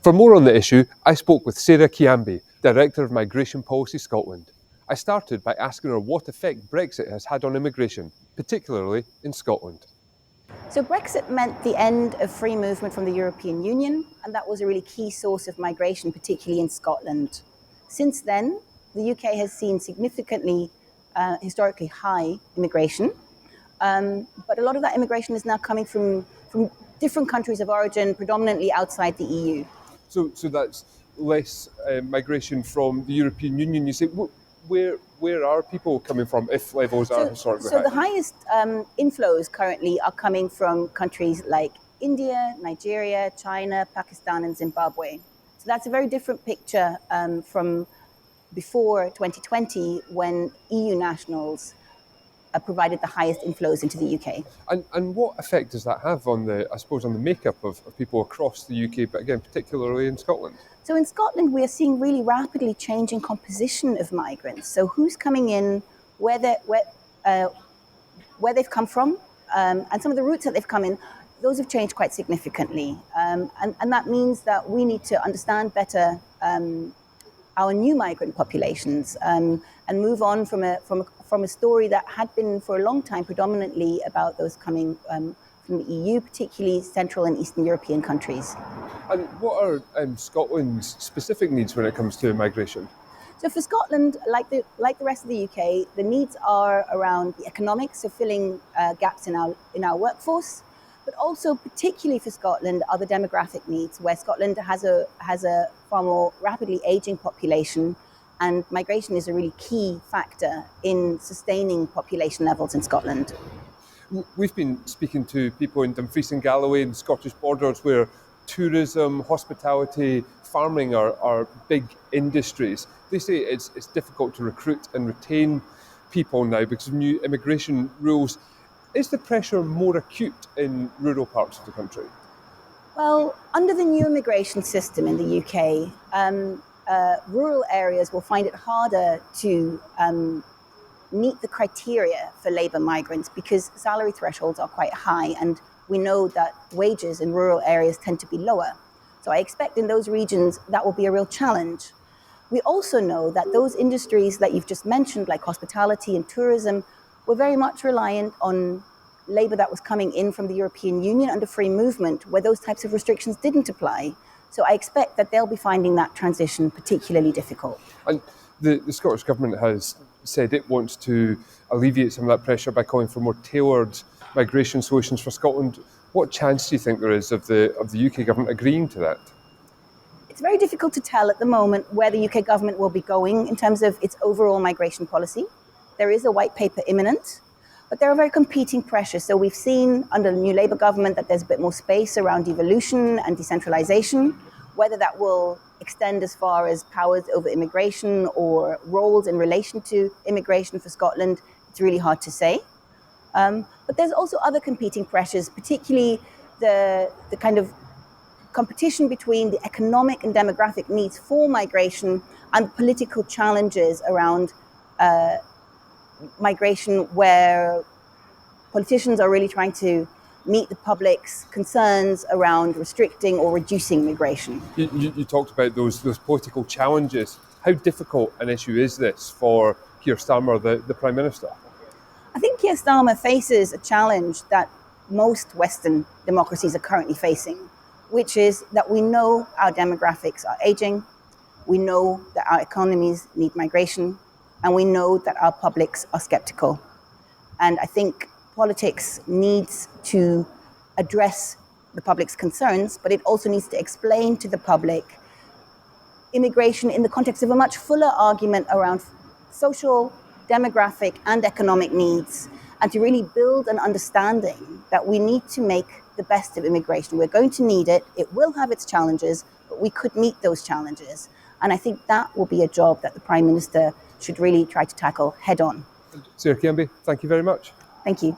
For more on the issue, I spoke with Sarah Kyambi, Director of Migration Policy Scotland. I started by asking her what effect Brexit has had on immigration, particularly in Scotland. So Brexit meant the end of free movement from the European Union, and that was a really key source of migration, particularly in Scotland. Since then, the UK has seen significantly historically high immigration, but a lot of that immigration is now coming from different countries of origin, predominantly outside the EU. So that's less migration from the European Union. You say, where are people coming from if levels are historically high? So the highest inflows currently are coming from countries like India, Nigeria, China, Pakistan, and Zimbabwe. So that's a very different picture from before 2020, when EU nationals provided the highest inflows into the UK. And what effect does that have on the makeup of people across the UK, but again, particularly in Scotland? So in Scotland, we are seeing really rapidly changing composition of migrants. So who's coming in, where they've come from, and some of the routes that they've come in, those have changed quite significantly. And that means that we need to understand better our new migrant populations and move on from a story that had been for a long time predominantly about those coming from the EU, particularly Central and Eastern European countries. And what are Scotland's specific needs when it comes to migration? So for Scotland, like the rest of the UK, the needs are around the economics, so filling gaps in our workforce, but also particularly for Scotland are the demographic needs, where Scotland has a far more rapidly aging population, and migration is a really key factor in sustaining population levels in Scotland. We've been speaking to people in Dumfries and Galloway and Scottish Borders where tourism, hospitality, farming are big industries. They say it's difficult to recruit and retain people now because of new immigration rules. Is the pressure more acute in rural parts of the country? Well, under the new immigration system in the UK, rural areas will find it harder to meet the criteria for labour migrants because salary thresholds are quite high, and we know that wages in rural areas tend to be lower. So I expect in those regions that will be a real challenge. We also know that those industries that you've just mentioned, like hospitality and tourism, were very much reliant on labour that was coming in from the European Union under free movement, where those types of restrictions didn't apply. So I expect that they'll be finding that transition particularly difficult. And the Scottish Government has said it wants to alleviate some of that pressure by calling for more tailored migration solutions for Scotland. What chance do you think there is of the UK Government agreeing to that? It's very difficult to tell at the moment where the UK Government will be going in terms of its overall migration policy. There is a white paper imminent, but there are very competing pressures. So we've seen under the new Labour government that there's a bit more space around devolution and decentralisation. Whether that will extend as far as powers over immigration or roles in relation to immigration for Scotland, it's really hard to say. But there's also other competing pressures, particularly the kind of competition between the economic and demographic needs for migration and political challenges around migration, where politicians are really trying to meet the public's concerns around restricting or reducing migration. You talked about those political challenges. How difficult an issue is this for Kier Starmer, the Prime Minister? I think Kier Starmer faces a challenge that most Western democracies are currently facing, which is that we know our demographics are aging, we know that our economies need migration, and we know that our publics are skeptical. And I think politics needs to address the public's concerns, but it also needs to explain to the public immigration in the context of a much fuller argument around social, demographic, and economic needs, and to really build an understanding that we need to make the best of immigration. We're going to need it. It will have its challenges, but we could meet those challenges. And I think that will be a job that the Prime Minister should really try to tackle head on. Sarah Kyambi, thank you very much. Thank you.